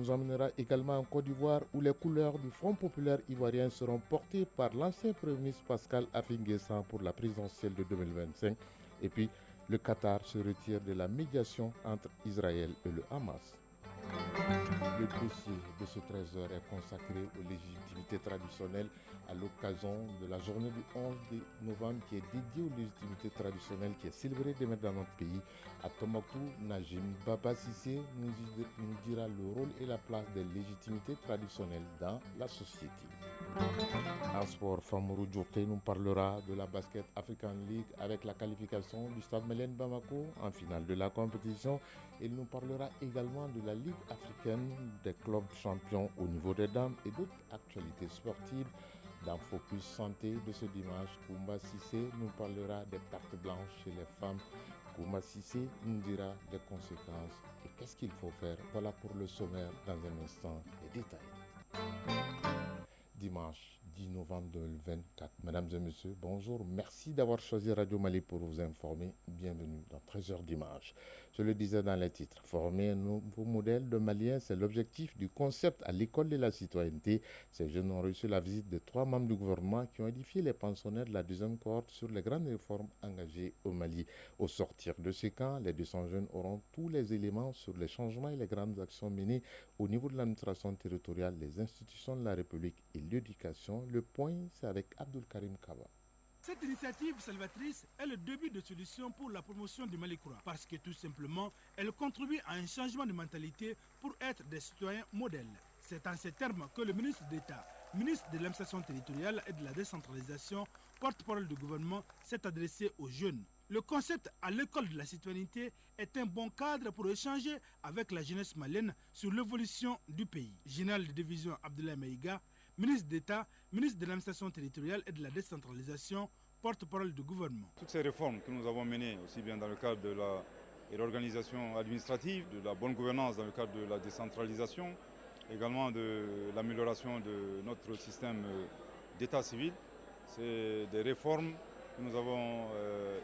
nous emmènera également en Côte d'Ivoire où les couleurs du Front populaire ivoirien seront portées par l'ancien Premier ministre Pascal Affi-N'Guessan pour la présidentielle de 2025. Et puis, le Qatar se retire de la médiation entre Israël et le Hamas. Le dossier de ce trésor est consacré aux légitimités traditionnelles à l'occasion de la journée du 11 novembre qui est dédiée aux légitimités traditionnelles qui est célébrée demain dans notre pays. À Tombouctou, Najim Baba Sissé nous dira le rôle et la place des légitimités traditionnelles dans la société. En sport, Famourou Djourté nous parlera de la Basket African League avec la qualification du Stade Mélène Bamako en finale de la compétition. Il nous parlera également de la Ligue africaine des clubs champions au niveau des dames et d'autres actualités sportives. Dans Focus Santé de ce dimanche, Koumba Sissé nous parlera des pertes blanches chez les femmes. Koumba Sissé nous dira les conséquences et qu'est-ce qu'il faut faire. Voilà pour le sommaire dans un instant les détails. Dimanche 10 novembre 2024. Mesdames et messieurs, bonjour. Merci d'avoir choisi Radio Mali pour vous informer. Bienvenue dans 13h dimanche. Je le disais dans les titres, former un nouveau modèle de Maliens, c'est l'objectif du concept à l'école de la citoyenneté. Ces jeunes ont reçu la visite de 3 membres du gouvernement qui ont édifié les pensionnaires de la deuxième cohorte sur les grandes réformes engagées au Mali. Au sortir de ce camp, les 200 jeunes auront tous les éléments sur les changements et les grandes actions menées au niveau de l'administration territoriale, les institutions de la République et l'éducation. Le point, c'est avec Abdul Karim Kaba. Cette initiative salvatrice est le début de solution pour la promotion du Malikoura parce que tout simplement, elle contribue à un changement de mentalité pour être des citoyens modèles. C'est en ces termes que le ministre d'État, ministre de l'administration territoriale et de la décentralisation, porte-parole du gouvernement, s'est adressé aux jeunes. Le concept à l'école de la citoyenneté est un bon cadre pour échanger avec la jeunesse malienne sur l'évolution du pays. Général de division Abdoulaye Maïga, ministre d'État, ministre de l'administration territoriale et de la décentralisation, porte-parole du gouvernement. Toutes ces réformes que nous avons menées, aussi bien dans le cadre de la réorganisation administrative, de la bonne gouvernance dans le cadre de la décentralisation, également de l'amélioration de notre système d'état civil, c'est des réformes que nous avons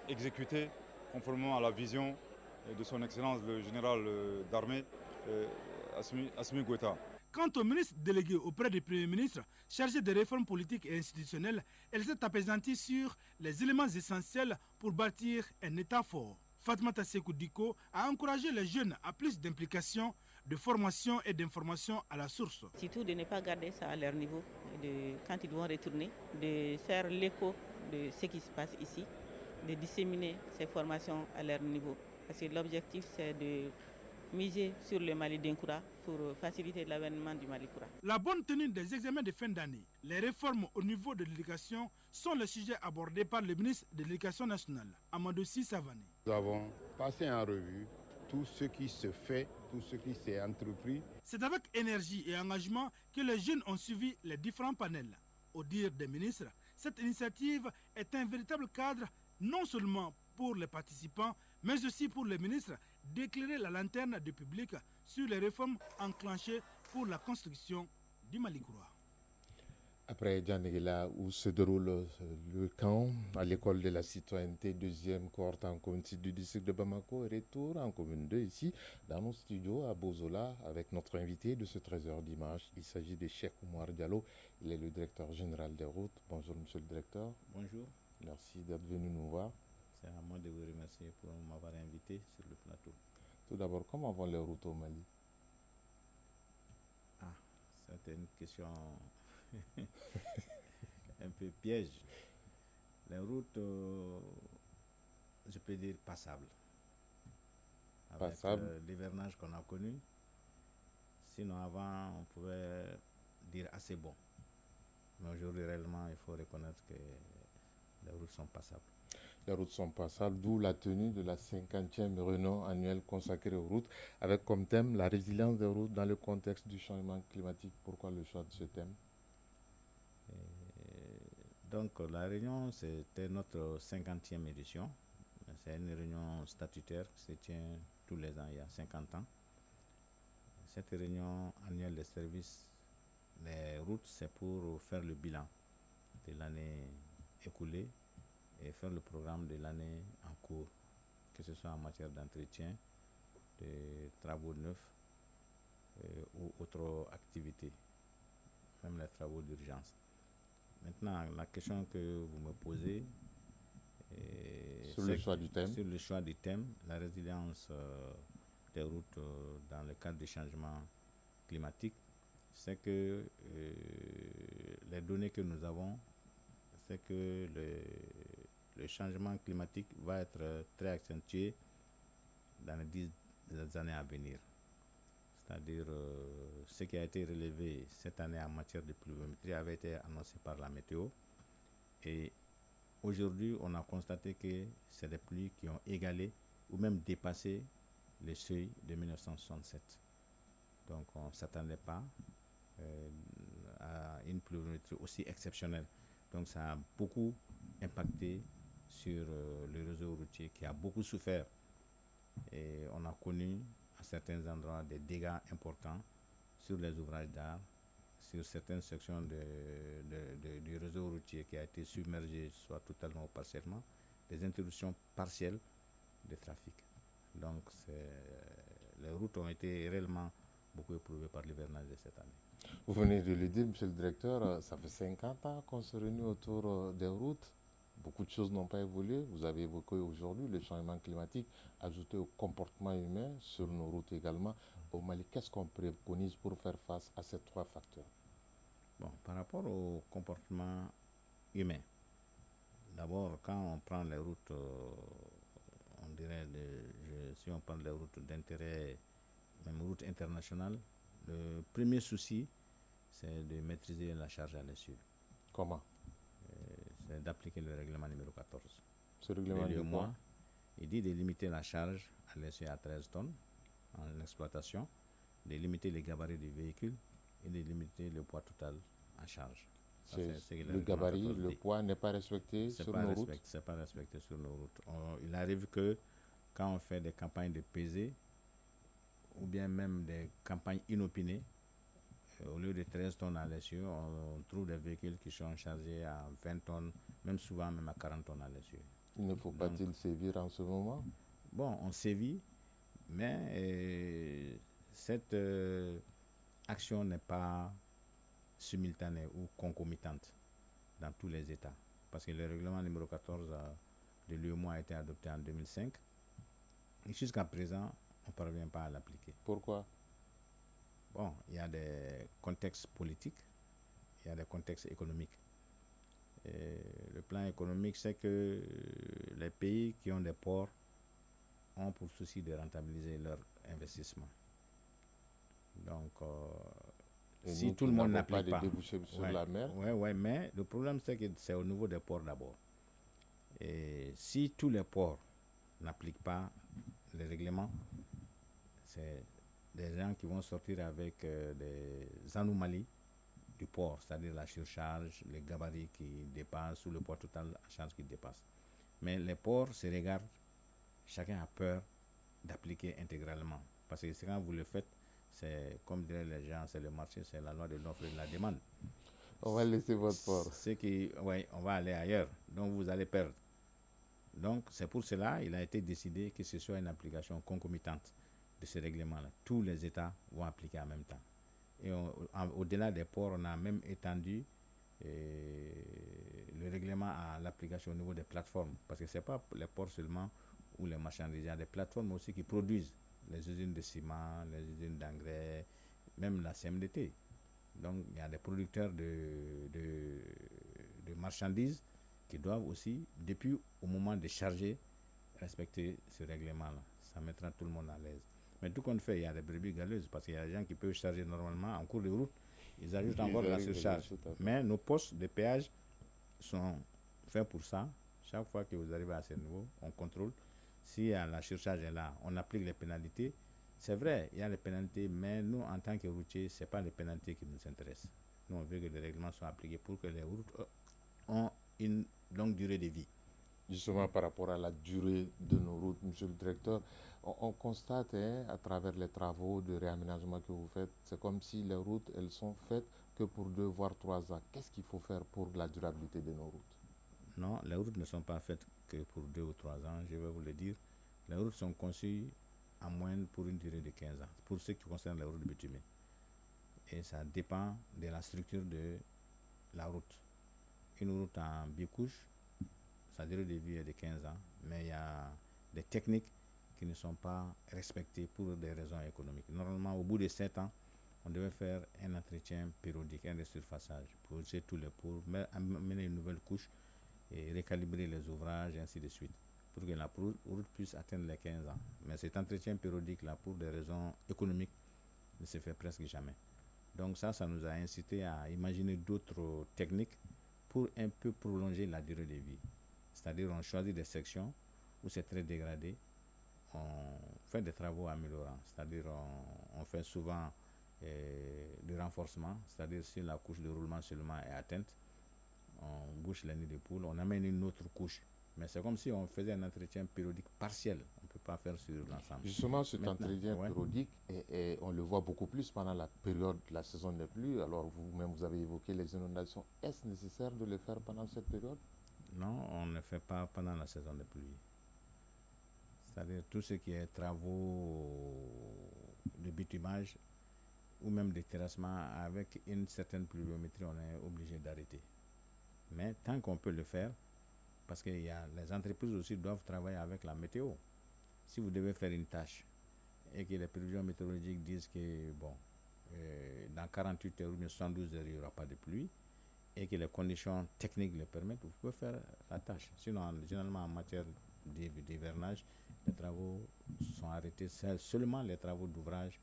exécutées conformément à la vision de son Excellence le général d'armée Assimi Goïta. Quant au ministre délégué auprès du Premier ministre, chargé des réformes politiques et institutionnelles, elle s'est apaisantie sur les éléments essentiels pour bâtir un État fort. Fatmata Sekou Diko a encouragé les jeunes à plus d'implication, de formation et d'information à la source. Surtout de ne pas garder ça à leur niveau, quand ils vont retourner, de faire l'écho de ce qui se passe ici, de disséminer ces formations à leur niveau. Parce que l'objectif, c'est de miser sur le Mali d'Inkoura pour faciliter l'avènement du Malikoura. La bonne tenue des examens de fin d'année, les réformes au niveau de l'éducation sont les sujets abordés par le ministre de l'Éducation nationale, Amadou Sy Savané. Nous avons passé en revue tout ce qui se fait, tout ce qui s'est entrepris. C'est avec énergie et engagement que les jeunes ont suivi les différents panels. Au dire des ministres, cette initiative est un véritable cadre non seulement pour les participants, mais aussi pour les ministres d'éclairer la lanterne du public sur les réformes enclenchées pour la construction du Malikoura. Après Djanegela, où se déroule le camp à l'école de la citoyenneté, deuxième cohorte en commune sud du district de Bamako, et retour en commune 2 ici, dans nos studios à Bozola, avec notre invité de ce 13h dimanche. Il s'agit de Cheikh Oumar Diallo, il est le directeur général des routes. Bonjour monsieur le directeur. Bonjour. Merci d'être venu nous voir. C'est à moi de vous remercier pour m'avoir invité sur le plateau. Tout d'abord, comment vont les routes au Mali? C'est une question un peu piège. Les routes, je peux dire passables. Avec l'hivernage qu'on a connu. Sinon, avant, on pouvait dire assez bon. Mais aujourd'hui, réellement, il faut reconnaître que les routes sont passables. Les routes sont passables, d'où la tenue de la 50e réunion annuelle consacrée aux routes, avec comme thème la résilience des routes dans le contexte du changement climatique. Pourquoi le choix de ce thème? Donc la réunion, c'était notre 50e édition. C'est une réunion statutaire qui se tient tous les ans, il y a 50 ans. Cette réunion annuelle des services des routes, c'est pour faire le bilan de l'année écoulée et faire le programme de l'année en cours, que ce soit en matière d'entretien, de travaux neufs ou autres activités, même les travaux d'urgence. Maintenant, la question que vous me posez, sur le choix du thème. Sur le choix du thème, la résilience des routes dans le cadre du changement climatique, c'est que les données que nous avons, c'est que le changement climatique va être très accentué dans les 10 années à venir. C'est-à-dire ce qui a été relevé cette année en matière de pluviométrie avait été annoncé par la météo. Et aujourd'hui, on a constaté que c'est des pluies qui ont égalé ou même dépassé les seuils de 1967. Donc on ne s'attendait pas à une pluviométrie aussi exceptionnelle. Donc ça a beaucoup impacté sur le réseau routier qui a beaucoup souffert. Et on a connu à certains endroits des dégâts importants sur les ouvrages d'art, sur certaines sections du réseau routier qui a été submergé, soit totalement ou partiellement, des interruptions partielles de trafic. Donc les routes ont été réellement beaucoup éprouvées par l'hivernage de cette année. Vous venez de le dire, monsieur le directeur, ça fait 50 ans qu'on se réunit autour des routes. Beaucoup de choses n'ont pas évolué. Vous avez évoqué aujourd'hui le changement climatique, ajouté au comportement humain sur nos routes également. Au Mali, qu'est-ce qu'on préconise pour faire face à ces trois facteurs? Bon, par rapport au comportement humain, d'abord, quand on prend les routes, on dirait, si on prend les routes d'intérêt, même routes internationales, le premier souci, c'est de maîtriser la charge à l'essieu. Comment? C'est d'appliquer le règlement numéro 14. Ce règlement de quoi? Il dit de limiter la charge à l'essieu à 13 tonnes en exploitation, de limiter les gabarits du véhicule et de limiter le poids total en charge. Ça, le gabarit, le poids n'est pas respecté sur nos routes? C'est pas respecté sur nos routes. Il arrive que quand on fait des campagnes de pesée ou bien même des campagnes inopinées, au lieu de 13 tonnes à l'essieu, on trouve des véhicules qui sont chargés à 20 tonnes, même souvent même à 40 tonnes à l'essieu. Il ne faut pas-il sévir en ce moment? Bon, on sévit, mais cette action n'est pas simultanée ou concomitante dans tous les États. Parce que le règlement numéro 14 de l'UEMOA a été adopté en 2005. Et jusqu'à présent, on ne parvient pas à l'appliquer. Pourquoi? Bon, il y a des contextes politiques, il y a des contextes économiques. Et le plan économique, c'est que les pays qui ont des ports ont pour souci de rentabiliser leur investissement. Donc, si tout le monde n'applique pas, sur la mer. Mais le problème, c'est que c'est au niveau des ports d'abord. Et si tous les ports n'appliquent pas les règlements, c'est des gens qui vont sortir avec des anomalies du port, c'est-à-dire la surcharge, les gabarits qui dépassent ou le poids total à charge qui dépasse. Mais les ports se regardent, chacun a peur d'appliquer intégralement. Parce que quand vous le faites, c'est comme diraient les gens, c'est le marché, c'est la loi de l'offre et de la demande. On va laisser votre port. On va aller ailleurs, donc vous allez perdre. Donc c'est pour cela qu'il a été décidé que ce soit une application concomitante de ce règlement-là. Tous les États vont appliquer en même temps. Et au-delà des ports, on a même étendu le règlement à l'application au niveau des plateformes. Parce que ce n'est pas les ports seulement ou les marchandises. Il y a des plateformes aussi qui produisent les usines de ciment, les usines d'engrais, même la CMDT. Donc il y a des producteurs de marchandises qui doivent aussi, depuis au moment de charger, respecter ce règlement-là. Ça mettra tout le monde à l'aise. Mais tout compte fait, il y a des brebis galeuses parce qu'il y a des gens qui peuvent charger normalement en cours de route. Ils ajoutent encore de la surcharge. Mais nos postes de péage sont faits pour ça. Chaque fois que vous arrivez à ce niveau, on contrôle. Si la surcharge est là, on applique les pénalités. C'est vrai, il y a les pénalités, mais nous, en tant que routiers, ce n'est pas les pénalités qui nous intéressent. Nous, on veut que les règlements soient appliqués pour que les routes ont une longue durée de vie. Justement, par rapport à la durée de nos routes, monsieur le directeur, on constate à travers les travaux de réaménagement que vous faites, c'est comme si les routes, elles sont faites que pour 2 voire 3 ans. Qu'est-ce qu'il faut faire pour la durabilité de nos routes? Non, les routes ne sont pas faites que pour 2 ou 3 ans, je vais vous le dire. Les routes sont conçues en moyenne pour une durée de 15 ans, pour ce qui concerne les routes bitumées. et ça dépend de la structure de la route. Une route en bicouche, sa durée de vie est de 15 ans, mais il y a des techniques qui ne sont pas respectées pour des raisons économiques. Normalement, au bout de 7 ans, on devait faire un entretien périodique, un resurfaçage, pour amener une nouvelle couche et récalibrer les ouvrages, et ainsi de suite, pour que la route puisse atteindre les 15 ans. Mais cet entretien périodique-là, pour des raisons économiques, ne se fait presque jamais. Donc ça nous a incité à imaginer d'autres techniques pour un peu prolonger la durée de vie. C'est-à-dire on choisit des sections où c'est très dégradé, on fait des travaux améliorants, c'est-à-dire on fait souvent du renforcement, c'est-à-dire si la couche de roulement seulement est atteinte, on bouche les nids de poule, on amène une autre couche. Mais c'est comme si on faisait un entretien périodique partiel. On ne peut pas faire sur l'ensemble. Justement, cet entretien périodique, et on le voit beaucoup plus pendant la période de la saison des pluies. Alors vous-même, vous avez évoqué les inondations. Est-ce nécessaire de le faire pendant cette période? Non, on ne le fait pas pendant la saison des pluies. C'est-à-dire tout ce qui est travaux de bitumage ou même de terrassement avec une certaine pluviométrie, on est obligé d'arrêter. Mais tant qu'on peut le faire, parce que les entreprises aussi doivent travailler avec la météo. Si vous devez faire une tâche et que les prévisions météorologiques disent que dans 48 heures ou 72 heures, il n'y aura pas de pluie et que les conditions techniques le permettent, vous pouvez faire la tâche. Sinon, généralement en matière d'hivernage, les travaux sont arrêtés. C'est seulement les travaux d'ouvrage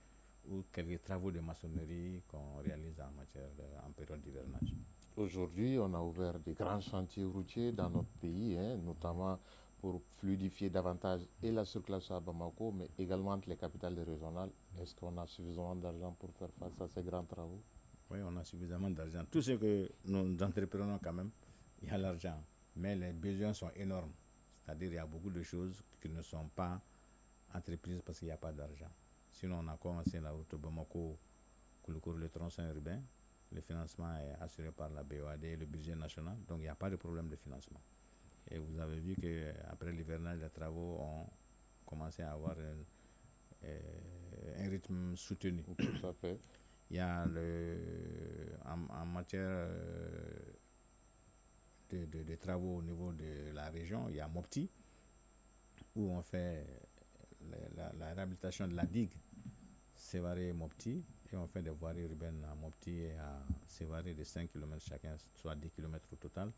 ou quelques travaux de maçonnerie qu'on réalise en période d'hivernage. Aujourd'hui, on a ouvert des grands chantiers routiers dans notre pays, notamment pour fluidifier davantage et la circulation à Bamako, mais également entre les capitales régionales. Est-ce qu'on a suffisamment d'argent pour faire face à ces grands travaux? Oui, on a suffisamment d'argent. Tout ce que nous entreprenons quand même, il y a l'argent. Mais les besoins sont énormes. C'est-à-dire qu'il y a beaucoup de choses qui ne sont pas entreprises parce qu'il n'y a pas d'argent. Sinon, on a commencé la route Bamako-Kouloukour, le tronçon urbain. Le financement est assuré par la BOAD et le budget national, donc il n'y a pas de problème de financement. Et vous avez vu qu'après l'hivernage, les travaux ont commencé à avoir un rythme soutenu. Tout à fait. Il y a en matière de travaux au niveau de la région, il y a Mopti, où on fait la réhabilitation de la digue Sévaré-Mopti, et on fait des voiries urbaines à Mopti et à Sévaré de 5 km chacun, soit 10 km au total.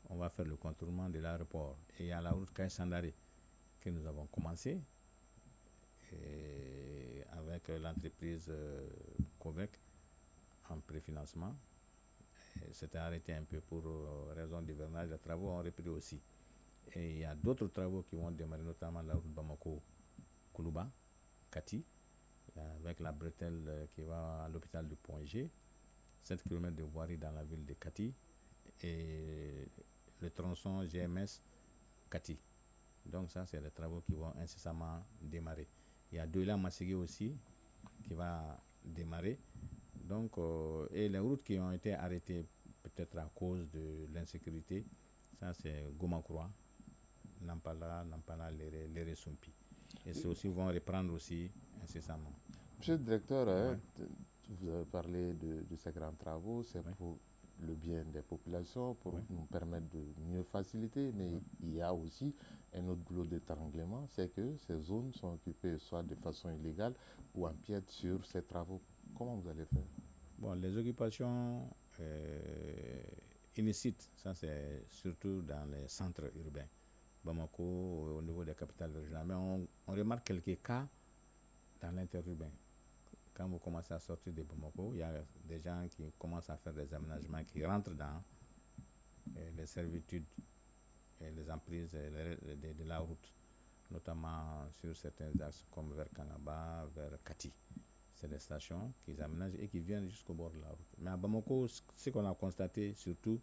On va faire le contournement de l'aéroport. Et il y a la route Kaye-Sandari que nous avons commencé avec l'entreprise COVEC en préfinancement. C'était arrêté un peu pour raison d'hivernage. Les travaux ont repris aussi. Et il y a d'autres travaux qui vont démarrer, notamment la route Bamako-Koulouba, Kati, avec la bretelle qui va à l'hôpital de Pont-G, 7 km de voirie dans la ville de Kati, et le tronçon GMS Kati. Donc ça, c'est les travaux qui vont incessamment démarrer. Il y a Douala Masségué aussi qui va démarrer. Donc, et les routes qui ont été arrêtées peut-être à cause de l'insécurité, ça c'est Gomakroa, Nampala, Léré Sumpi. Et ceux aussi vont reprendre aussi incessamment. Monsieur le directeur, vous avez parlé de ces grands travaux, c'est pour le bien des populations, pour nous permettre de mieux faciliter, mais il y a aussi un autre goulot d'étranglement, c'est que ces zones sont occupées soit de façon illégale ou empiètent sur ces travaux. Comment vous allez faire? Bon, les occupations illicites, ça c'est surtout dans les centres urbains, Bamako, au niveau des capitales régionales, mais on remarque quelques cas dans l'interurbain. Quand vous commencez à sortir de Bamako, il y a des gens qui commencent à faire des aménagements qui rentrent dans les servitudes et les emprises de la route, notamment sur certains axes comme vers Kangaba, vers Kati. C'est des stations qu'ils aménagent et qui viennent jusqu'au bord de la route. Mais à Bamako, ce qu'on a constaté surtout,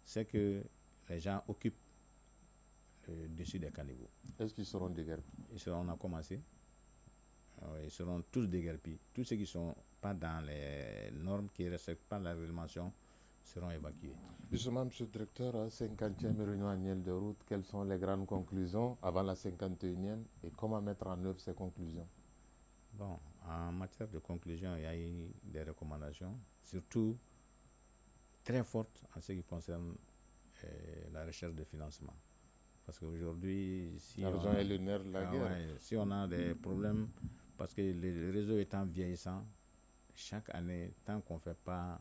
c'est que les gens occupent le dessus des caniveaux. Est-ce qu'ils seront déguerpis? On a commencé. Ils seront tous déguerpis. Tous ceux qui ne sont pas dans les normes, qui ne respectent pas la réglementation, seront évacués. Justement, M. le directeur, 50e réunion annuelle de route, quelles sont les grandes conclusions avant la 51e et comment mettre en œuvre ces conclusions? Bon, En matière de conclusion, il y a eu des recommandations, surtout très fortes en ce qui concerne la recherche de financement. Parce qu'aujourd'hui, L'argent est le nerf de la guerre. Si on a des problèmes, parce que le réseau étant vieillissant, chaque année, tant qu'on ne fait pas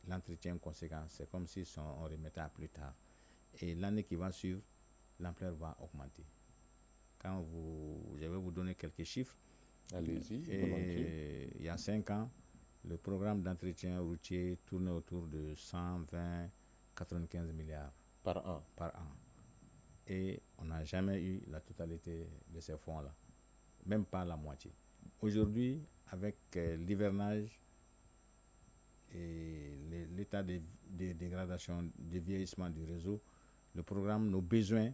l'entretien conséquent, c'est comme si on remettait à plus tard. Et l'année qui va suivre, l'ampleur va augmenter. Je vais vous donner quelques chiffres. Allez-y, volontiers. Il y a 5 ans, le programme d'entretien routier tournait autour de 120-95 milliards par an. Et on n'a jamais eu la totalité de ces fonds-là, même pas la moitié. Aujourd'hui, avec l'hivernage et l'état de dégradation, de vieillissement du réseau, le programme, nos besoins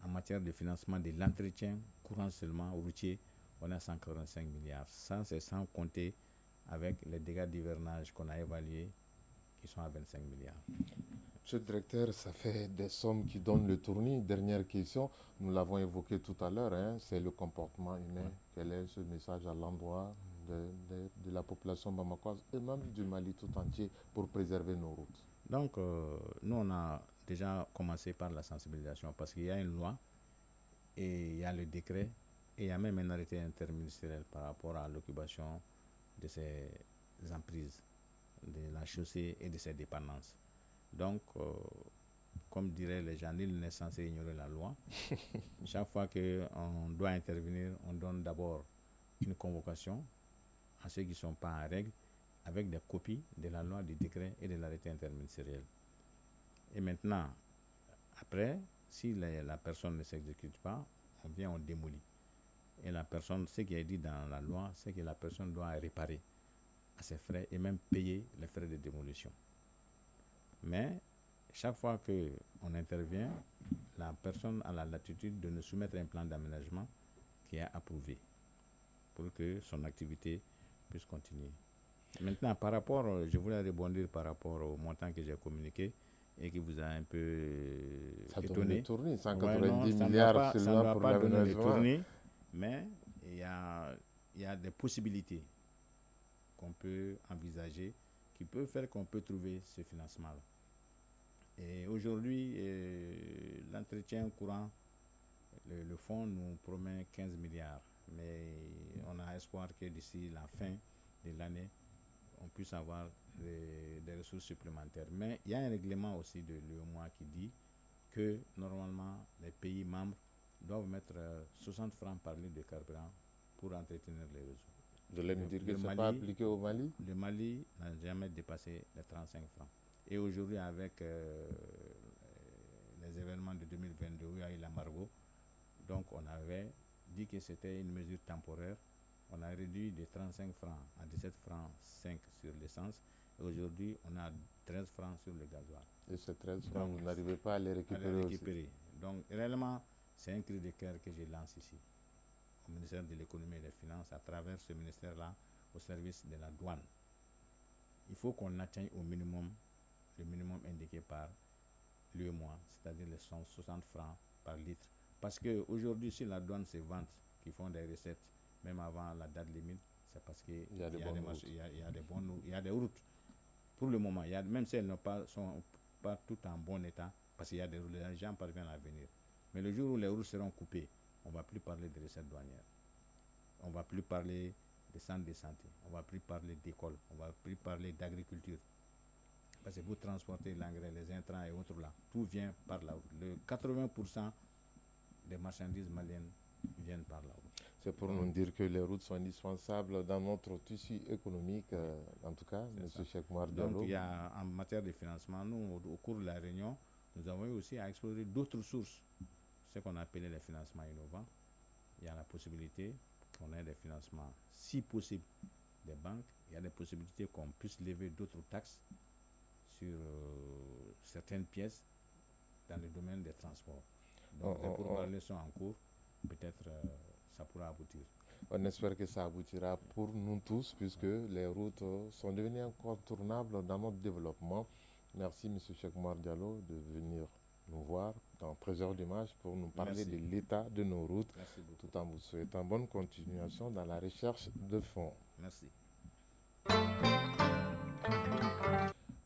en matière de financement de l'entretien courant seulement routier, on a 145 milliards. Ça, c'est sans compter avec les dégâts d'hivernage qu'on a évalués, qui sont à 25 milliards. Monsieur le directeur, ça fait des sommes qui donnent le tournis. Dernière question, nous l'avons évoqué tout à l'heure, c'est le comportement humain. Ouais. Quel est ce message à l'endroit de la population bamakoise et même du Mali tout entier pour préserver nos routes? Donc, nous, on a déjà commencé par la sensibilisation parce qu'il y a une loi et il y a le décret et il y a même un arrêté interministériel par rapport à l'occupation de ces emprises, de la chaussée et de ses dépendances. Donc, comme diraient les gens, nul n'est censé ignorer la loi. Chaque fois qu'on doit intervenir, on donne d'abord une convocation à ceux qui ne sont pas en règle avec des copies de la loi, du décret et de l'arrêté interministériel. Et maintenant, après, si la personne ne s'exécute pas, on démolit. Et la personne, ce qui est dit dans la loi, c'est que la personne doit réparer à ses frais et même payer les frais de démolition. Mais chaque fois qu'on intervient, la personne a la latitude de nous soumettre un plan d'aménagement qui est approuvé pour que son activité puisse continuer. Maintenant, je voulais rebondir par rapport au montant que j'ai communiqué et qui vous a un peu étonné. 190 milliards seulement pour l'aménagement. Mais il y a des possibilités qu'on peut envisager qui peuvent faire qu'on peut trouver ce financement-là. Et aujourd'hui, l'entretien courant, le fonds nous promet 15 milliards. Mais on a espoir que d'ici la fin de l'année, on puisse avoir des ressources supplémentaires. Mais il y a un règlement aussi de l'UEMOA qui dit que normalement, les pays membres doivent mettre 60 francs par litre de carburant pour entretenir les réseaux. Vous allez me dire que ce n'est pas appliqué au Mali? Le Mali n'a jamais dépassé les 35 francs. Et aujourd'hui, avec les événements de 2022 où il y a eu l'embargo, donc on avait dit que c'était une mesure temporaire. On a réduit de 35 francs à 17 francs 5 sur l'essence. Et aujourd'hui, on a 13 francs sur le gasoil. Et ces 13 francs, vous n'arrivez pas à les récupérer aussi. Donc, réellement, c'est un cri de cœur que je lance ici, au ministère de l'économie et des finances, à travers ce ministère-là, au service de la douane. Il faut qu'on atteigne au minimum, le minimum indiqué par l'UEMOA, c'est-à-dire les 60 francs par litre. Parce qu'aujourd'hui, si la douane se vante, qui font des recettes, même avant la date limite, c'est parce qu'il y a des routes. Pour le moment, même si elles ne sont pas toutes en bon état, parce qu'il y a des routes, les gens parviennent à venir. Mais le jour où les routes seront coupées, on ne va plus parler de recettes douanières. On ne va plus parler de centres de santé. On ne va plus parler d'école. On ne va plus parler d'agriculture. Parce que vous transportez l'engrais, les intrants et autres là, tout vient par la route. Le 80% des marchandises maliennes viennent par la route. C'est pour nous dire que les routes sont indispensables dans notre tissu économique, en tout cas, M. Cheikh Oumar Diallo. Donc, en matière de financement, nous, au cours de la réunion, nous avons eu aussi à explorer d'autres sources, ce qu'on appelait les financements innovants. Il y a la possibilité qu'on ait des financements, si possible, des banques. Il y a des possibilités qu'on puisse lever d'autres taxes sur certaines pièces dans le domaine des transports. Donc, les pourparlers sont en cours. Peut-être ça pourra aboutir. On espère que ça aboutira pour nous tous, puisque les routes sont devenues incontournables dans notre développement. Merci, M. Cheikh Oumar Diallo, de venir nous voir dans 13 heures d'image pour nous parler de l'état de nos routes, tout en vous souhaitant bonne continuation dans la recherche de fonds. Merci.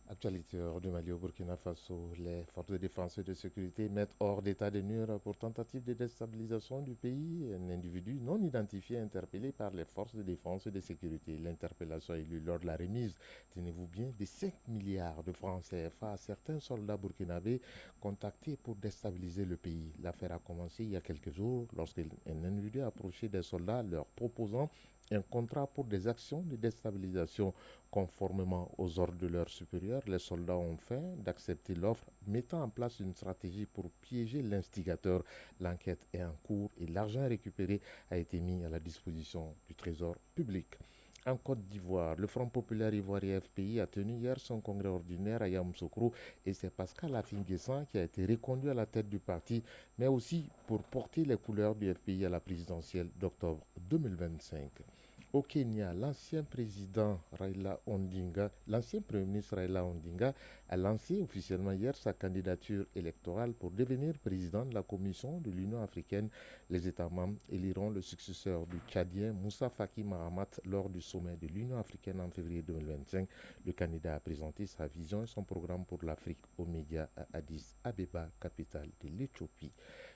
Actualité hors du Mali au Burkina Faso, les forces de défense et de sécurité mettent hors d'état de nuire pour tentative de déstabilisation du pays un individu non identifié interpellé par les forces de défense et de sécurité. L'interpellation a eu lieu lors de la remise, tenez-vous bien, de 5 milliards de francs CFA à certains soldats burkinabés contactés pour déstabiliser le pays. L'affaire a commencé il y a quelques jours lorsqu'un individu a approché des soldats leur proposant un contrat pour des actions de déstabilisation. Conformément aux ordres de leurs supérieurs, les soldats ont fait d'accepter l'offre, mettant en place une stratégie pour piéger l'instigateur. L'enquête est en cours et l'argent récupéré a été mis à la disposition du Trésor public. En Côte d'Ivoire, le Front populaire ivoirien FPI a tenu hier son congrès ordinaire à Yamoussoukro et c'est Pascal Affi-N'Guessan qui a été reconduit à la tête du parti, mais aussi pour porter les couleurs du FPI à la présidentielle d'octobre 2025. Au Kenya, l'ancien Premier ministre Raila Odinga a lancé officiellement hier sa candidature électorale pour devenir président de la Commission de l'Union africaine. Les États membres éliront le successeur du Tchadien Moussa Faki Mahamat lors du sommet de l'Union africaine en février 2025. Le candidat a présenté sa vision et son programme pour l'Afrique aux médias à Addis Abeba, capitale de l'Éthiopie.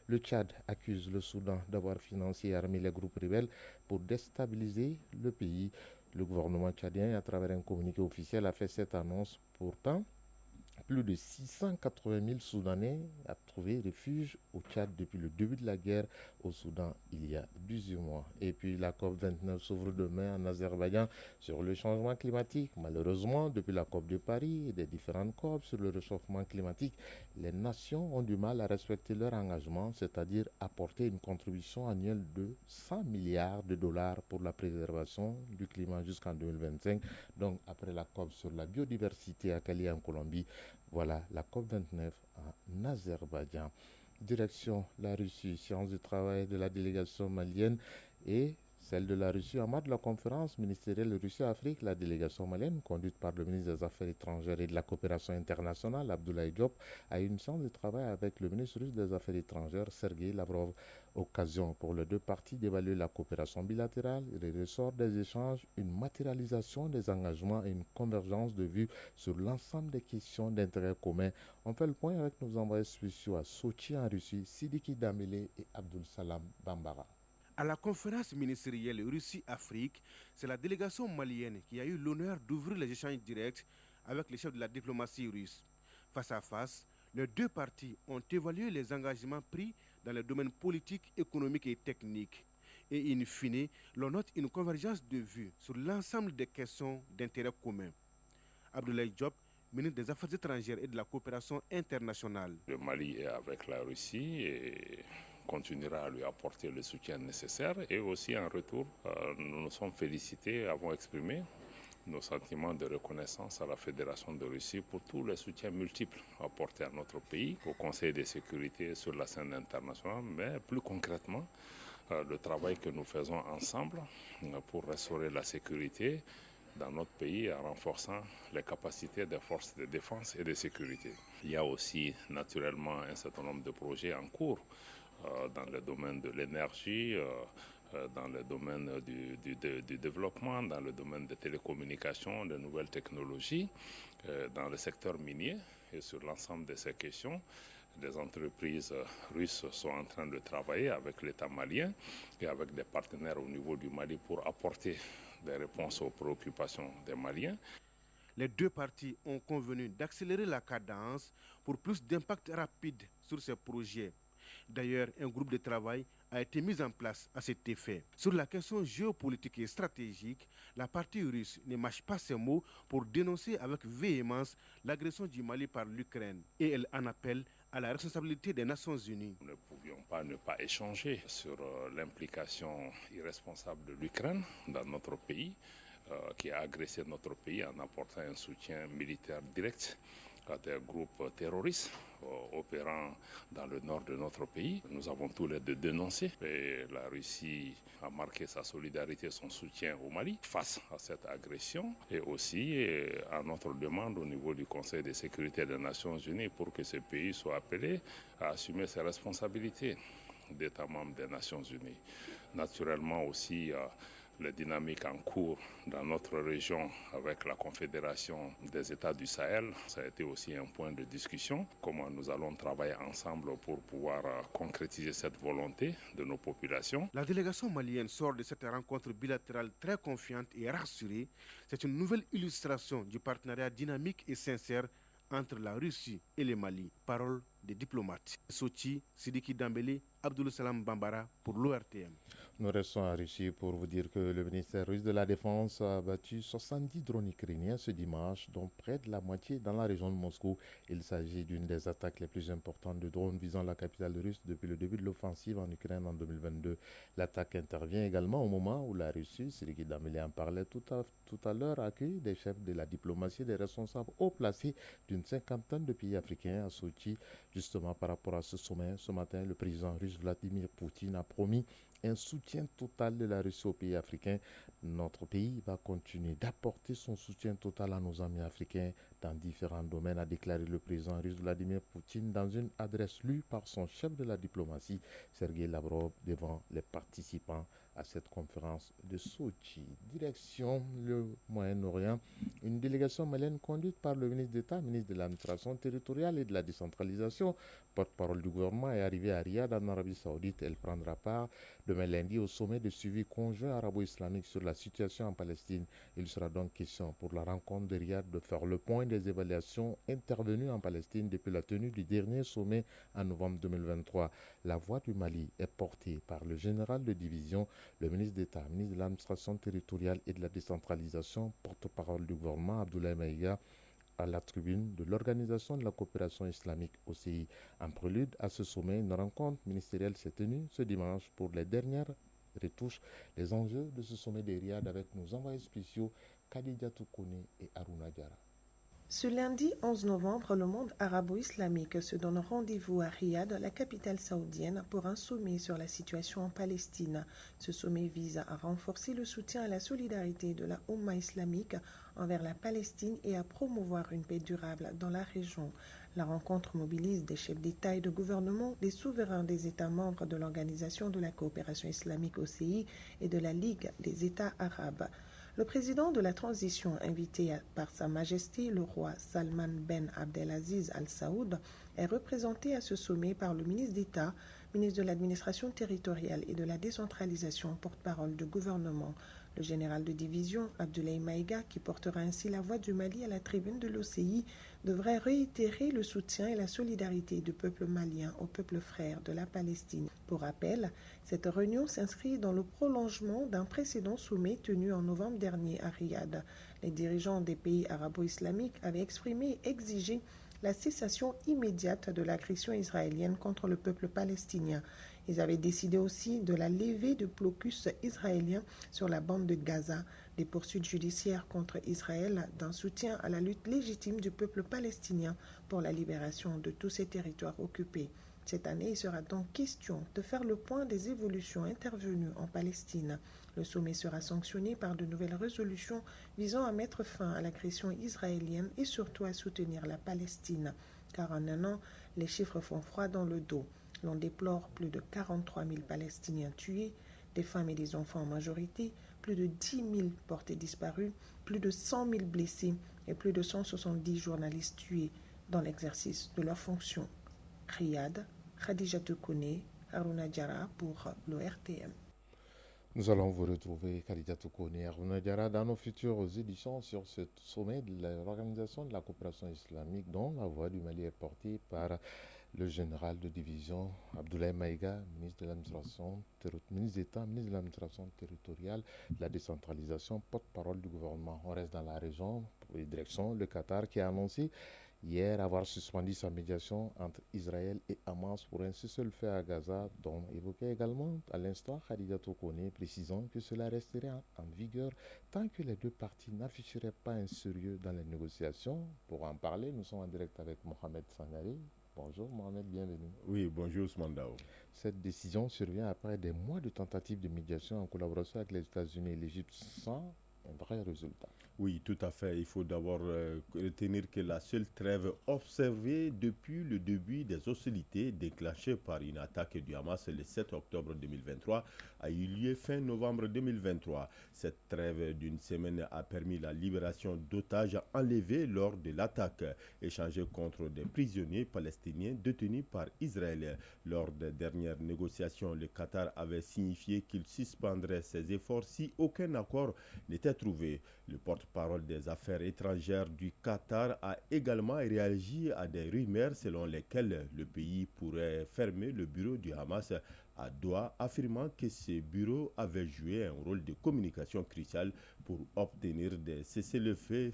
Le Tchad accuse le Soudan d'avoir financé et armé les groupes rebelles pour déstabiliser le pays. Le gouvernement tchadien, à travers un communiqué officiel, a fait cette annonce. Pourtant, plus de 680 000 Soudanais ont trouvé refuge au Tchad depuis le début de la guerre au Soudan il y a 18 mois. Et puis la COP29 s'ouvre demain en Azerbaïdjan sur le changement climatique. Malheureusement, depuis la COP de Paris et des différentes COP sur le réchauffement climatique, les nations ont du mal à respecter leur engagement, c'est-à-dire apporter une contribution annuelle de 100 milliards de dollars pour la préservation du climat jusqu'en 2025. Donc après la COP sur la biodiversité à Cali en Colombie, voilà la COP29 en Azerbaïdjan. Direction la Russie, séance de travail de la délégation malienne et celle de la Russie en marge de la conférence ministérielle Russie-Afrique. La délégation malienne, conduite par le ministre des Affaires étrangères et de la coopération internationale, Abdoulaye Diop, a eu une séance de travail avec le ministre russe des Affaires étrangères, Sergei Lavrov. Occasion pour les deux parties d'évaluer la coopération bilatérale, les ressorts des échanges, une matérialisation des engagements et une convergence de vues sur l'ensemble des questions d'intérêt commun. On fait le point avec nos envoyés spéciaux à Sochi en Russie, Sidiki Damele et Abdul Salam Bambara. À la conférence ministérielle Russie-Afrique, c'est la délégation malienne qui a eu l'honneur d'ouvrir les échanges directs avec les chefs de la diplomatie russe. Face à face, les deux parties ont évalué les engagements pris dans les domaines politiques, économiques et techniques. Et in fine, l'on note une convergence de vues sur l'ensemble des questions d'intérêt commun. Abdoulaye Diop, ministre des Affaires étrangères et de la coopération internationale. Le Mali est avec la Russie et continuera à lui apporter le soutien nécessaire et aussi en retour, nous nous sommes félicités, avons exprimé nos sentiments de reconnaissance à la Fédération de Russie pour tous les soutiens multiples apportés à notre pays, au Conseil de sécurité sur la scène internationale, mais plus concrètement, le travail que nous faisons ensemble pour restaurer la sécurité dans notre pays en renforçant les capacités des forces de défense et de sécurité. Il y a aussi naturellement un certain nombre de projets en cours dans le domaine de l'énergie, dans le domaine du développement, dans le domaine des télécommunications, des nouvelles technologies, dans le secteur minier. Et sur l'ensemble de ces questions, les entreprises russes sont en train de travailler avec l'État malien et avec des partenaires au niveau du Mali pour apporter des réponses aux préoccupations des Maliens. Les deux parties ont convenu d'accélérer la cadence pour plus d'impact rapide sur ces projets. D'ailleurs, un groupe de travail a été mis en place à cet effet. Sur la question géopolitique et stratégique, la partie russe ne mâche pas ses mots pour dénoncer avec véhémence l'agression du Mali par l'Ukraine et elle en appelle à la responsabilité des Nations Unies. Nous ne pouvions pas ne pas échanger sur l'implication irresponsable de l'Ukraine dans notre pays, qui a agressé notre pays en apportant un soutien militaire direct à des groupes terroristes opérant dans le nord de notre pays. Nous avons tous les deux dénoncé et la Russie a marqué sa solidarité, son soutien au Mali face à cette agression et aussi à notre demande au niveau du Conseil de sécurité des Nations Unies pour que ce pays soit appelé à assumer ses responsabilités d'État membre des Nations Unies. Naturellement aussi, les dynamiques en cours dans notre région avec la Confédération des États du Sahel, ça a été aussi un point de discussion. Comment nous allons travailler ensemble pour pouvoir concrétiser cette volonté de nos populations. La délégation malienne sort de cette rencontre bilatérale très confiante et rassurée. C'est une nouvelle illustration du partenariat dynamique et sincère entre la Russie et le Mali. Parole des diplomates. Sochi, Sidiki Dambélé, Abdoul Salam Bambara pour l'ORTM. Nous restons en Russie pour vous dire que le ministère russe de la Défense a abattu 70 drones ukrainiens ce dimanche, dont près de la moitié dans la région de Moscou. Il s'agit d'une des attaques les plus importantes de drones visant la capitale russe depuis le début de l'offensive en Ukraine en 2022. L'attaque intervient également au moment où la Russie, Sergei Dambélé en parlait tout à l'heure, accueille des chefs de la diplomatie et des responsables haut placés d'une cinquantaine de pays africains à Sochi. Justement, par rapport à ce sommet, ce matin, le président russe Vladimir Poutine a promis un soutien total de la Russie aux pays africains. Notre pays va continuer d'apporter son soutien total à nos amis africains dans différents domaines, a déclaré le président russe Vladimir Poutine dans une adresse lue par son chef de la diplomatie, Sergei Lavrov, devant les participants à cette conférence de Sochi. Direction le Moyen-Orient, une délégation malienne conduite par le ministre d'État, ministre de l'administration territoriale et de la décentralisation, porte-parole du gouvernement, est arrivée à Riyad en Arabie Saoudite. Elle prendra part demain lundi au sommet de suivi conjoint arabo-islamique sur la situation en Palestine. Il sera donc question pour la rencontre de Riyad de faire le point des évaluations intervenues en Palestine depuis la tenue du dernier sommet en novembre 2023. La voix du Mali est portée par le général de division, le ministre d'État, ministre de l'administration territoriale et de la décentralisation, porte-parole du gouvernement, Abdoulaye Maïga, à la tribune de l'Organisation de la coopération islamique OCI. En prélude à ce sommet, une rencontre ministérielle s'est tenue ce dimanche pour les dernières retouches, les enjeux de ce sommet de Riyad avec nos envoyés spéciaux Khadija Toukone et Aruna Diara. Ce lundi 11 novembre, le monde arabo-islamique se donne rendez-vous à Riyad, la capitale saoudienne, pour un sommet sur la situation en Palestine. Ce sommet vise à renforcer le soutien à la solidarité de la Oumma islamique envers la Palestine et à promouvoir une paix durable dans la région. La rencontre mobilise des chefs d'État et de gouvernement, des souverains des États membres de l'Organisation de la coopération islamique OCI et de la Ligue des États arabes. Le président de la transition, invité par Sa Majesté le roi Salman Ben Abdelaziz Al Saoud, est représenté à ce sommet par le ministre d'État, ministre de l'administration territoriale et de la décentralisation, porte-parole du gouvernement. Le général de division, Abdoulaye Maïga, qui portera ainsi la voix du Mali à la tribune de l'OCI, devrait réitérer le soutien et la solidarité du peuple malien au peuple frère de la Palestine. Pour rappel, cette réunion s'inscrit dans le prolongement d'un précédent sommet tenu en novembre dernier à Riyad. Les dirigeants des pays arabo-islamiques avaient exprimé et exigé la cessation immédiate de l'agression israélienne contre le peuple palestinien. Ils avaient décidé aussi de la levée de blocus israélien sur la bande de Gaza, des poursuites judiciaires contre Israël, d'un soutien à la lutte légitime du peuple palestinien pour la libération de tous ces territoires occupés. Cette année, il sera donc question de faire le point des évolutions intervenues en Palestine. Le sommet sera sanctionné par de nouvelles résolutions visant à mettre fin à l'agression israélienne et surtout à soutenir la Palestine. Car en un an, les chiffres font froid dans le dos. L'on déplore plus de 43 000 Palestiniens tués, des femmes et des enfants en majorité, plus de 10 000 portés disparus, plus de 100 000 blessés et plus de 170 journalistes tués dans l'exercice de leurs fonctions. Riyad, Khadija Toukone, Aruna Diara pour l'ORTM. Nous allons vous retrouver, Khadija Toukone et Aruna Diara, dans nos futures éditions sur ce sommet de l'Organisation de la coopération islamique, dont la voix du Mali est portée par le général de division Abdoulaye Maïga, ministre de l'administration, ministre d'État, ministre de l'administration territoriale, de la décentralisation, porte-parole du gouvernement. On reste dans la région, pour les directions, le Qatar qui a annoncé hier avoir suspendu sa médiation entre Israël et Hamas pour un cessez-le-feu à Gaza, dont évoquait également à l'instant Khadija Tokone, précisant que cela resterait en vigueur tant que les deux parties n'afficheraient pas un sérieux dans les négociations. Pour en parler, nous sommes en direct avec Mohamed Sangari. Bonjour Mohamed, bienvenue. Oui, bonjour Ousmane Dao. Cette décision survient après des mois de tentatives de médiation en collaboration avec les États-Unis et l'Égypte sans un vrai résultat. Oui, tout à fait. Il faut d'abord retenir que la seule trêve observée depuis le début des hostilités déclenchées par une attaque du Hamas le 7 octobre 2023 a eu lieu fin novembre 2023. Cette trêve d'une semaine a permis la libération d'otages enlevés lors de l'attaque, échangés contre des prisonniers palestiniens détenus par Israël. Lors des dernières négociations, le Qatar avait signifié qu'il suspendrait ses efforts si aucun accord n'était trouvé. Le porte-parole des affaires étrangères du Qatar a également réagi à des rumeurs selon lesquelles le pays pourrait fermer le bureau du Hamas à Doha, affirmant que ce bureau avait joué un rôle de communication crucial pour obtenir des cessez-le-feu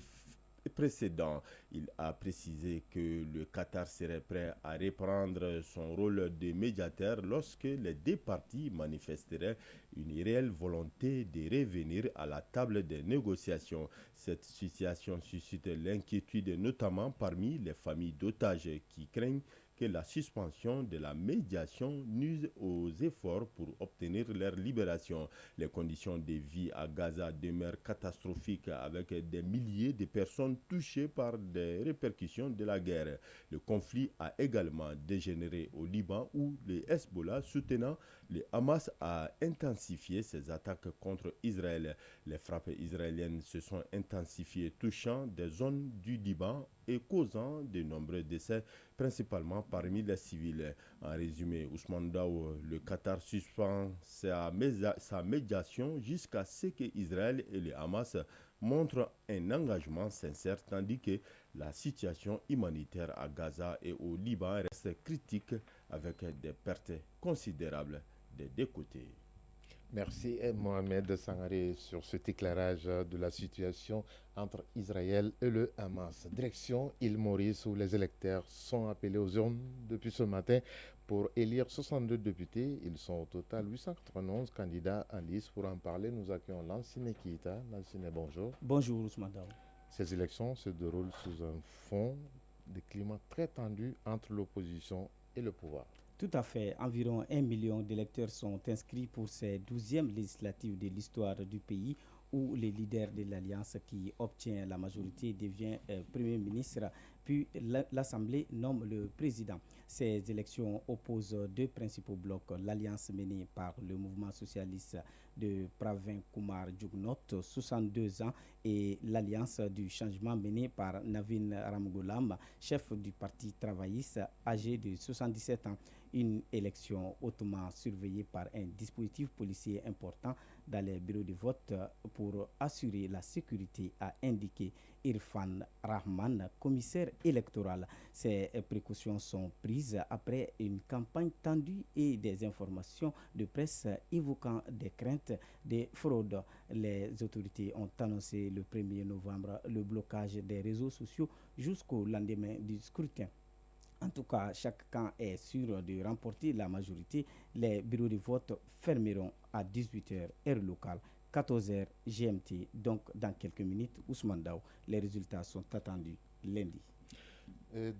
précédents. Il a précisé que le Qatar serait prêt à reprendre son rôle de médiateur lorsque les deux parties manifesteraient une réelle volonté de revenir à la table des négociations. Cette situation suscite l'inquiétude notamment parmi les familles d'otages qui craignent que la suspension de la médiation nuise aux efforts pour obtenir leur libération. Les conditions de vie à Gaza demeurent catastrophiques avec des milliers de personnes touchées par des répercussions de la guerre. Le conflit a également dégénéré au Liban où le Hezbollah soutenant le Hamas a intensifié ses attaques contre Israël. Les frappes israéliennes se sont intensifiées, touchant des zones du Liban et causant de nombreux décès, principalement parmi les civils. En résumé, Ousmane Dao, le Qatar suspend sa médiation jusqu'à ce que Israël et le Hamas montrent un engagement sincère, tandis que la situation humanitaire à Gaza et au Liban reste critique avec des pertes considérables des deux côtés. Merci Mohamed Sangaré sur cet éclairage de la situation entre Israël et le Hamas. Direction Île Maurice où les électeurs sont appelés aux urnes depuis ce matin pour élire 62 députés. Ils sont au total 891 candidats en lice. Pour en parler, nous accueillons Lansine Keita. Lansine, bonjour. Bonjour Ousmane Dao. Ces élections se déroulent sous un fond de climat très tendu entre l'opposition et le pouvoir. Tout à fait. Environ 1 million d'électeurs sont inscrits pour ces 12e législatives de l'histoire du pays où le leader de l'Alliance qui obtient la majorité devient Premier ministre, puis l'Assemblée nomme le président. Ces élections opposent deux principaux blocs, l'Alliance menée par le mouvement socialiste de Pravin Kumar Jugnot, 62 ans, et l'Alliance du changement menée par Navin Ramgoolam, chef du parti travailliste, âgé de 77 ans. Une élection hautement surveillée par un dispositif policier important dans les bureaux de vote pour assurer la sécurité, a indiqué Irfan Rahman, commissaire électoral. Ces précautions sont prises après une campagne tendue et des informations de presse évoquant des craintes de fraude. Les autorités ont annoncé le 1er novembre le blocage des réseaux sociaux jusqu'au lendemain du scrutin. En tout cas, chaque camp est sûr de remporter la majorité. Les bureaux de vote fermeront à 18h heure locale, 14h GMT. Donc, dans quelques minutes, Ousmane Dao, les résultats sont attendus lundi.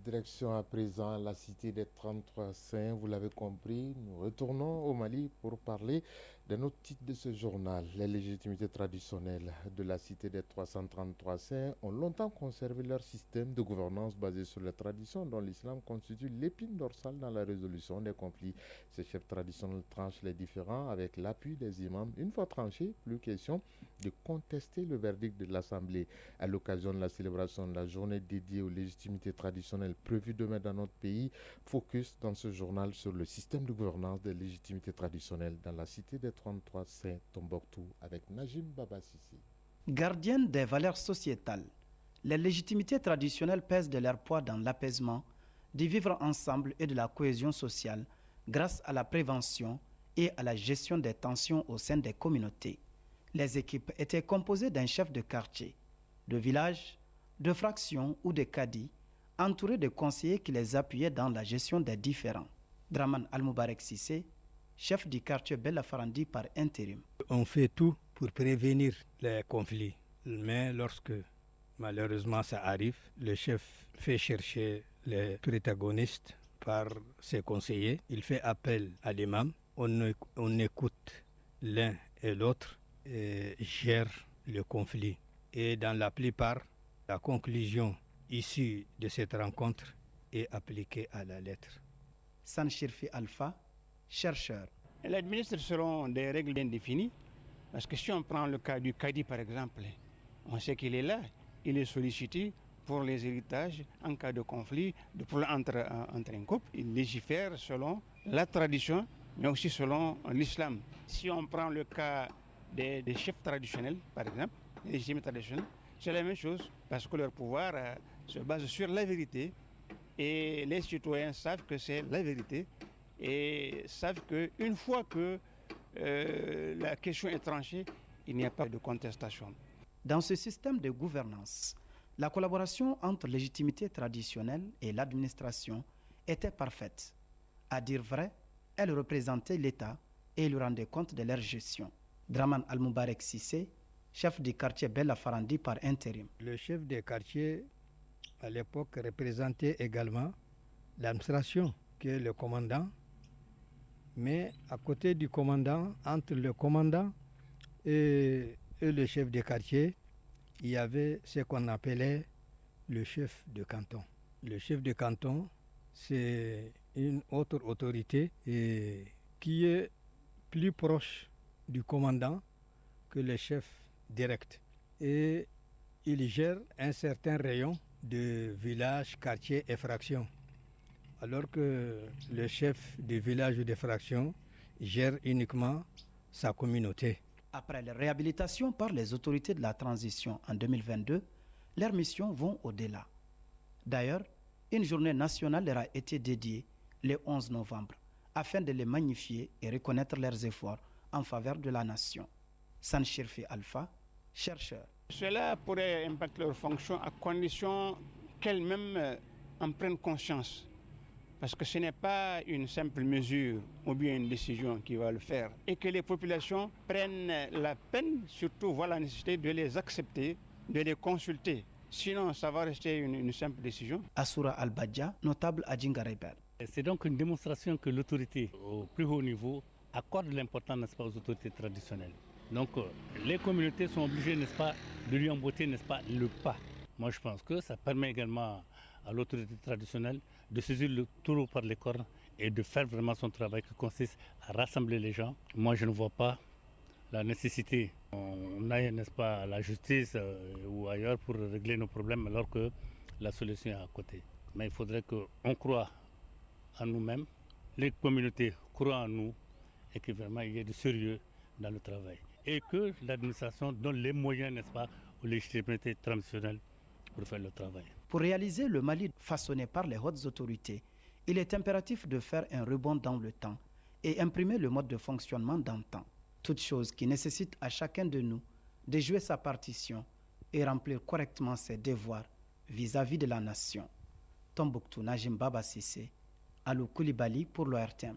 Direction à présent la cité des 33 saints, vous l'avez compris, nous retournons au Mali pour parler d'un autre titre de ce journal. Les légitimités traditionnelles de la cité des 333 saints ont longtemps conservé leur système de gouvernance basé sur les traditions dont l'islam constitue l'épine dorsale dans la résolution des conflits. Ces chefs traditionnels tranchent les différends avec l'appui des imams. Une fois tranchés, plus question de contester le verdict de l'Assemblée. À l'occasion de la célébration de la journée dédiée aux légitimités traditionnelles prévue demain dans notre pays, focus dans ce journal sur le système de gouvernance des légitimités traditionnelles dans la cité des 33 saints Tombouctou avec Najim Baba Sissi. Gardiennes des valeurs sociétales, les légitimités traditionnelles pèsent de leur poids dans l'apaisement, du vivre ensemble et de la cohésion sociale grâce à la prévention et à la gestion des tensions au sein des communautés. Les équipes étaient composées d'un chef de quartier, de village, de fraction ou de cadi, entourés de conseillers qui les appuyaient dans la gestion des différends. Draman Al-Moubarek Sissé, chef du quartier Bella Farandi par intérim. On fait tout pour prévenir les conflits, mais lorsque malheureusement ça arrive, le chef fait chercher les protagonistes par ses conseillers, il fait appel à l'imam, on écoute l'un et l'autre et gère le conflit. Et dans la plupart, la conclusion issue de cette rencontre est appliquée à la lettre. Sanchirfi Alpha, chercheur. Elle administre selon des règles bien définies, parce que si on prend le cas du Cadi par exemple, on sait qu'il est là, il est sollicité pour les héritages en cas de conflit, entre un couple. Il légifère selon la tradition, mais aussi selon l'islam. Si on prend le cas des chefs traditionnels, par exemple, les régimes traditionnels, c'est la même chose, parce que leur pouvoir se base sur la vérité, et les citoyens savent que c'est la vérité, et savent qu'une fois que la question est tranchée, il n'y a pas de contestation. Dans ce système de gouvernance, la collaboration entre légitimité traditionnelle et l'administration était parfaite. À dire vrai, elle représentait l'État et lui rendait compte de leur gestion. Draman Al-Moubarek Sissé, chef du quartier Bella Farandi par intérim. Le chef des quartiers, à l'époque, représentait également l'administration, qui est le commandant. Mais à côté du commandant, entre le commandant et le chef de quartier, il y avait ce qu'on appelait le chef de canton. Le chef de canton, c'est une autre autorité qui est plus proche du commandant que le chef direct. Et il gère un certain rayon de villages, quartiers et fractions. Alors que le chef du village ou de fraction gère uniquement sa communauté. Après la réhabilitation par les autorités de la transition en 2022, leurs missions vont au-delà. D'ailleurs, une journée nationale leur a été dédiée le 11 novembre afin de les magnifier et reconnaître leurs efforts en faveur de la nation. Sanchirfi Alpha, chercheur. Cela pourrait impacter leur fonction à condition qu'elles-mêmes en prennent conscience. Parce que ce n'est pas une simple mesure ou bien une décision qui va le faire. Et que les populations prennent la peine, surtout voient la nécessité de les accepter, de les consulter. Sinon, ça va rester une simple décision. Assoura Al-Badja, notable à Djingareber. C'est donc une démonstration que l'autorité au plus haut niveau accorde l'importance, n'est-ce pas, aux autorités traditionnelles. Donc les communautés sont obligées, n'est-ce pas, de lui emboîter, n'est-ce pas, le pas. Moi je pense que ça permet également à l'autorité traditionnelle de saisir le taureau par les cornes et de faire vraiment son travail qui consiste à rassembler les gens. Moi je ne vois pas la nécessité qu'on aille, n'est-ce pas, à la justice ou ailleurs pour régler nos problèmes alors que la solution est à côté. Mais il faudrait qu'on croie en nous-mêmes, les communautés croient en nous et que vraiment il y ait du sérieux dans le travail. Et que l'administration donne les moyens, n'est-ce pas, aux légitimités traditionnelles pour faire le travail. Pour réaliser le Mali façonné par les hautes autorités, il est impératif de faire un rebond dans le temps et imprimer le mode de fonctionnement d'antan. Toute chose qui nécessite à chacun de nous de jouer sa partition et remplir correctement ses devoirs vis-à-vis de la nation. Tombouctou Najim Baba Sissé, Alou Koulibaly pour l'ORTM.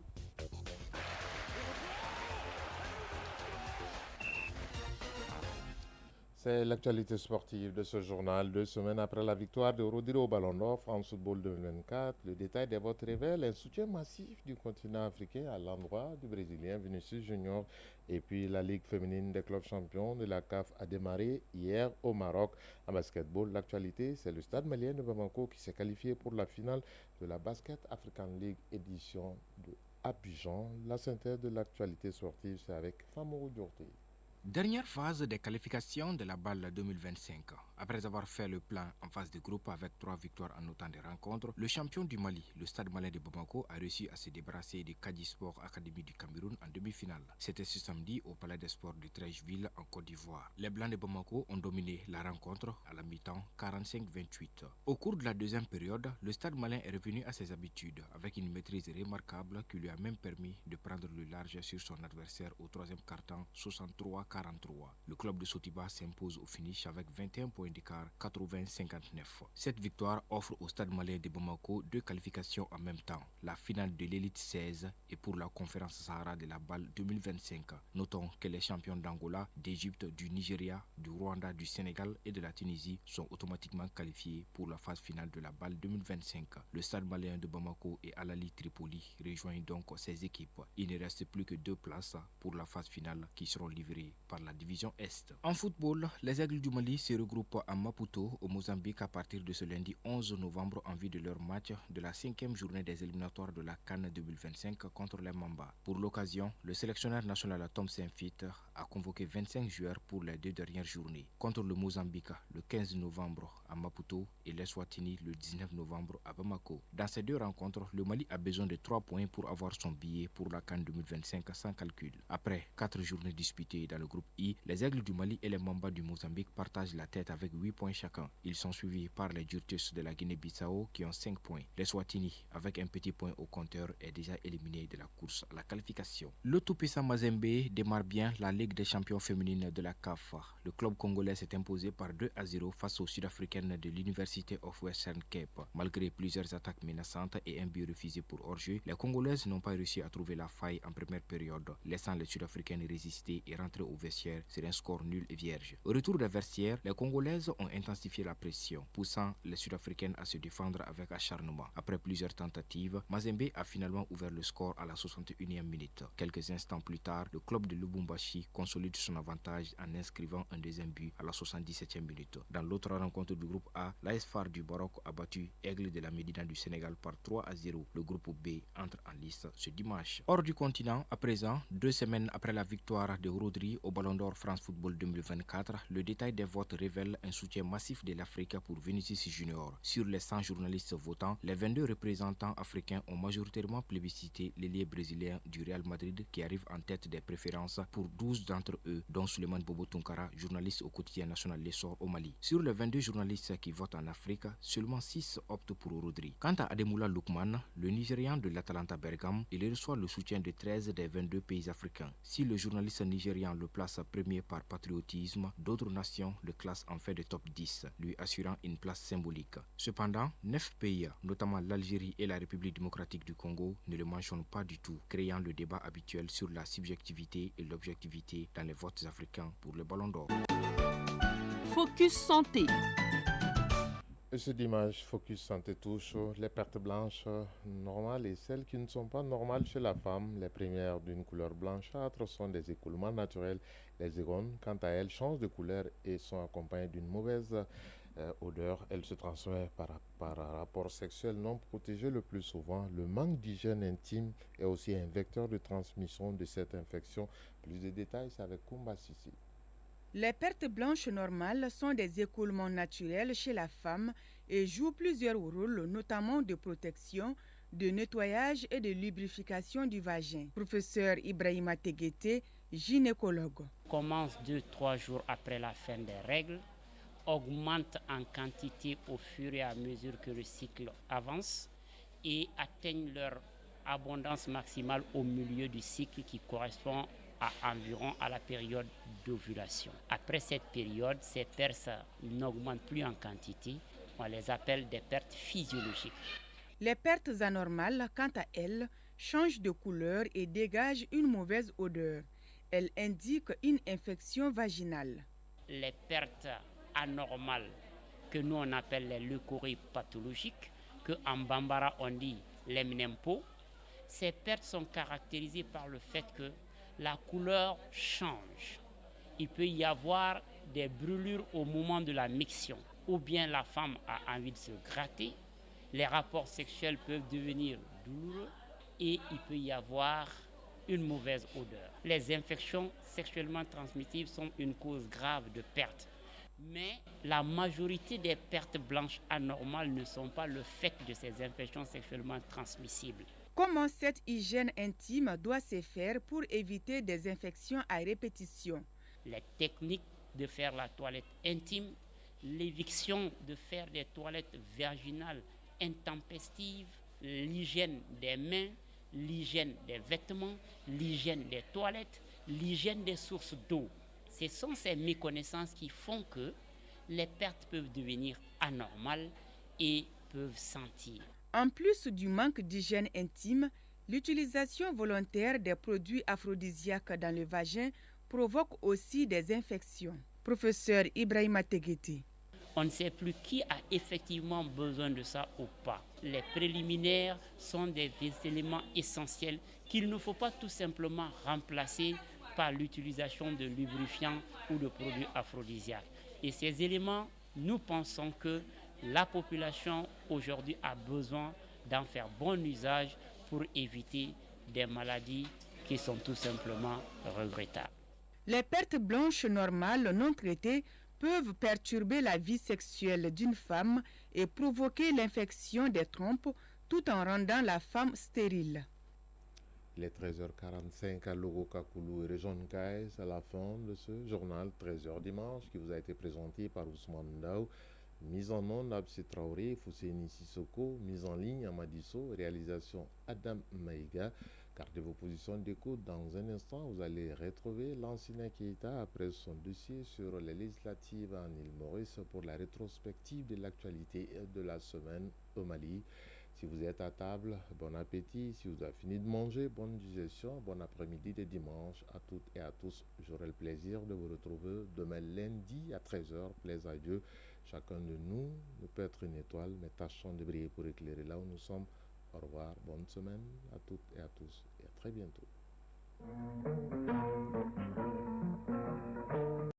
C'est l'actualité sportive de ce journal. 2 semaines après la victoire de Rodrigo au Ballon d'Or France Football 2024, le détail des votes révèle un soutien massif du continent africain à l'endroit du Brésilien Vinicius Junior. Et puis la Ligue féminine des clubs champions de la CAF a démarré hier au Maroc. En basketball, l'actualité, c'est le Stade malien de Bamako qui s'est qualifié pour la finale de la Basket African League édition de Abidjan. La synthèse de l'actualité sportive, c'est avec Famou Diorté. Dernière phase des qualifications de la BAL 2025. Après avoir fait le plein en phase de groupe avec 3 victoires en autant de rencontres, le champion du Mali, le Stade malien de Bamako, a réussi à se débarrasser du Kadi Sport Academy du Cameroun en demi-finale. C'était ce samedi au Palais des Sports de Trècheville en Côte d'Ivoire. Les Blancs de Bamako ont dominé la rencontre à la mi-temps 45-28. Au cours de la deuxième période, le Stade malien est revenu à ses habitudes avec une maîtrise remarquable qui lui a même permis de prendre le large sur son adversaire au troisième quart-temps 63-40. 43. Le club de Sotiba s'impose au finish avec 21 points d'écart, 80-59. Cette victoire offre au Stade malien de Bamako 2 qualifications en même temps, la finale de l'élite 16 et pour la conférence Sahara de la balle 2025. Notons que les champions d'Angola, d'Égypte, du Nigeria, du Rwanda, du Sénégal et de la Tunisie sont automatiquement qualifiés pour la phase finale de la balle 2025. Le Stade malien de Bamako et Al-Ahly Tripoli rejoignent donc ces équipes. Il ne reste plus que 2 places pour la phase finale qui seront livrées par la division Est. En football, les Aigles du Mali se regroupent à Maputo, au Mozambique, à partir de ce lundi 11 novembre en vue de leur match de la 5e journée des éliminatoires de la CAN 2025 contre les Mamba. Pour l'occasion, le sélectionneur national Tom Saint-Fit a convoqué 25 joueurs pour les 2 dernières journées. Contre le Mozambique le 15 novembre à Maputo et l'Eswatini le 19 novembre à Bamako. Dans ces 2 rencontres, le Mali a besoin de 3 points pour avoir son billet pour la CAN 2025 sans calcul. Après 4 journées disputées dans le groupe I, les Aigles du Mali et les Mamba du Mozambique partagent la tête avec 8 points chacun. Ils sont suivis par les Djurtus de la Guinée-Bissau qui ont 5 points. L'Eswatini, avec un petit point au compteur, est déjà éliminé de la course à la qualification. Le tout-puissant Mazembe démarre bien la Ligue des champions féminines de la CAF. Le club congolais s'est imposé par 2-0 face aux Sud-Africaines de l'University of Western Cape. Malgré plusieurs attaques menaçantes et un but refusé pour hors-jeu, les Congolaises n'ont pas réussi à trouver la faille en première période, laissant les Sud-Africaines résister et rentrer au vestiaire sur un score nul et vierge. Au retour des vestiaires, les Congolaises ont intensifié la pression, poussant les Sud-Africaines à se défendre avec acharnement. Après plusieurs tentatives, Mazembe a finalement ouvert le score à la 61e minute. Quelques instants plus tard, le club de Lubumbashi consolide son avantage en inscrivant un deuxième but à la 77e minute. Dans l'autre rencontre du groupe A, l'AS FAR du Maroc a battu Aigle de la Médina du Sénégal par 3-0. Le groupe B entre en liste ce dimanche. Hors du continent, à présent, 2 semaines après la victoire de Rodri au Ballon d'Or France Football 2024, le détail des votes révèle un soutien massif de l'Afrique pour Vinicius Junior. Sur les 100 journalistes votants, les 22 représentants africains ont majoritairement plébiscité l'ailier brésilien du Real Madrid qui arrive en tête des préférences pour 12 d'entre eux, dont Souleymane Bobo Tunkara, journaliste au quotidien national L'Essor au Mali. Sur les 22 journalistes qui votent en Afrique, seulement 6 optent pour Rodri. Quant à Ademoula Lookman, le Nigérian de l'Atalanta Bergame, il reçoit le soutien de 13 des 22 pays africains. Si le journaliste nigérian le place premier par patriotisme, d'autres nations le classent en fait de top 10, lui assurant une place symbolique. Cependant, 9 pays, notamment l'Algérie et la République démocratique du Congo, ne le mentionnent pas du tout, créant le débat habituel sur la subjectivité et l'objectivité dans les votes africains pour le Ballon d'Or. Focus Santé. Et ce dimanche, Focus Santé touche les pertes blanches normales et celles qui ne sont pas normales chez la femme. Les premières d'une couleur blanchâtre sont des écoulements naturels. Les secondes, quant à elles, changent de couleur et sont accompagnées d'une mauvaise odeur. Elles se transmettent par un rapport sexuel non protégé le plus souvent. Le manque d'hygiène intime est aussi un vecteur de transmission de cette infection. Plus de détails, c'est avec Koumba Sissi. Les pertes blanches normales sont des écoulements naturels chez la femme et jouent plusieurs rôles, notamment de protection, de nettoyage et de lubrification du vagin. Professeur Ibrahima Teguete, gynécologue. Commence 2-3 jours après la fin des règles, augmente en quantité au fur et à mesure que le cycle avance et atteignent leur abondance maximale au milieu du cycle qui correspond environ à la période d'ovulation. Après cette période, ces pertes n'augmentent plus en quantité. On les appelle des pertes physiologiques. Les pertes anormales, quant à elles, changent de couleur et dégagent une mauvaise odeur. Elles indiquent une infection vaginale. Les pertes anormales, que nous on appelle les leucorrhées pathologiques, que en bambara on dit les mnempo, ces pertes sont caractérisées par le fait que la couleur change. Il peut y avoir des brûlures au moment de la miction, ou bien la femme a envie de se gratter, les rapports sexuels peuvent devenir douloureux et il peut y avoir une mauvaise odeur. Les infections sexuellement transmissibles sont une cause grave de perte. Mais la majorité des pertes blanches anormales ne sont pas le fait de ces infections sexuellement transmissibles. Comment cette hygiène intime doit se faire pour éviter des infections à répétition? Les techniques de faire la toilette intime, l'éviction de faire des toilettes vaginales intempestives, l'hygiène des mains, l'hygiène des vêtements, l'hygiène des toilettes, l'hygiène des sources d'eau. Ce sont ces méconnaissances qui font que les pertes peuvent devenir anormales et peuvent sentir. En plus du manque d'hygiène intime, l'utilisation volontaire des produits aphrodisiaques dans le vagin provoque aussi des infections. Professeur Ibrahima Teguete. On ne sait plus qui a effectivement besoin de ça ou pas. Les préliminaires sont des éléments essentiels qu'il ne faut pas tout simplement remplacer par l'utilisation de lubrifiants ou de produits aphrodisiaques. Et ces éléments, nous pensons que la population aujourd'hui a besoin d'en faire bon usage pour éviter des maladies qui sont tout simplement regrettables. Les pertes blanches normales non traitées peuvent perturber la vie sexuelle d'une femme et provoquer l'infection des trompes tout en rendant la femme stérile. Il est 13h45 à Logo-Kakoulou et région de Caïs, à la fin de ce journal 13h dimanche qui vous a été présenté par Ousmane Ndao. Mise en onde Absi Traoré, Fousséni Sissoko, mise en ligne Amadisso, réalisation Adam Maïga. Gardez vos positions d'écoute. Dans un instant, vous allez retrouver l'ancien Keïta après son dossier sur les législatives en Île-Maurice pour la rétrospective de l'actualité de la semaine au Mali. Si vous êtes à table, bon appétit. Si vous avez fini de manger, bonne digestion. Bon après-midi de dimanche à toutes et à tous. J'aurai le plaisir de vous retrouver demain lundi à 13h. Plaise à Dieu. Chacun de nous ne peut être une étoile, mais tâchons de briller pour éclairer là où nous sommes. Au revoir, bonne semaine à toutes et à tous et à très bientôt.